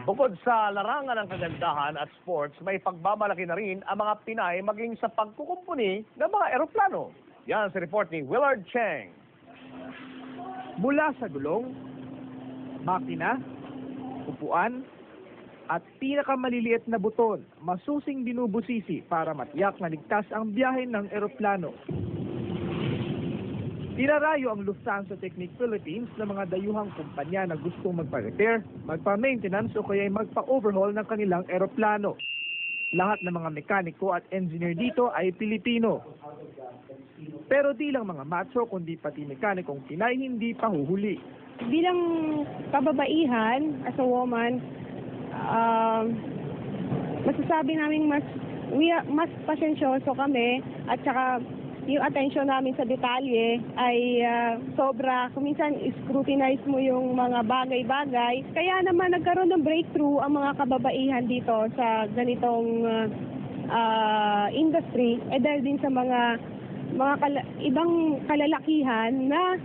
Bukod sa larangan ng kagandahan at sports, may pagbamalaki na rin ang mga Pinay maging sa pagkukumpuni ng mga eroplano. Yan sa report ni Willard Cheng. Mula sa gulong, makina, upuan, at pinakamaliliit na buton, masusing binubusisi para matiyak na ligtas ang biyahe ng eroplano. Tinarayo ang Lufthansa Technic Philippines ng mga dayuhang kumpanya na gustong magpa-repair, magpa-maintenance o kaya magpa-overhaul ng kanilang eroplano. Lahat ng mga mekaniko at engineer dito ay Pilipino. Pero di lang mga macho kundi pati mekanikong Pinay hindi pa huhuli. Bilang kababaihan, as a woman, masasabi namin mas pasensyoso kami at saka yung attention namin sa detalye ay sobra. Kung minsan scrutinize mo yung mga bagay-bagay. Kaya naman nagkaroon ng breakthrough ang mga kababaihan dito sa ganitong industry dahil din sa mga ibang kalalakihan na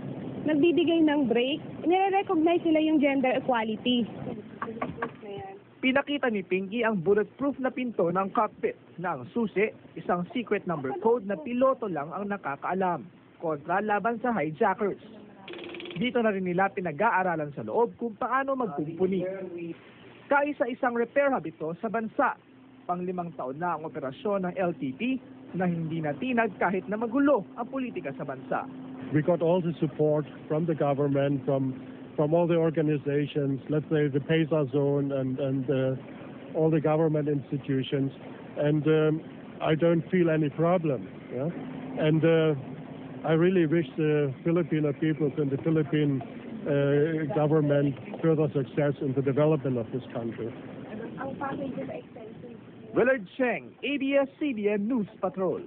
nagbibigay ng break. Nire-recognize nila yung gender equality. Pinakita ni Pinky ang bulletproof na pinto ng cockpit na ang susi, isang secret number code na piloto lang ang nakakaalam, kontra laban sa hijackers. Dito na rin nila pinag-aaralan sa loob kung paano magkumpuni. Kaisa-isang repair hub ito sa bansa. Pang-5 taon na ang operasyon ng LTP na hindi natinag kahit na magulo ang politika sa bansa. We got all the support from the government, from all the organizations, let's say the PESA zone and all the government institutions, and I don't feel any problem. Yeah? And I really wish the Filipino peoples and the Philippine government further success in the development of this country. Willard Cheng, ABS-CBN News Patrol.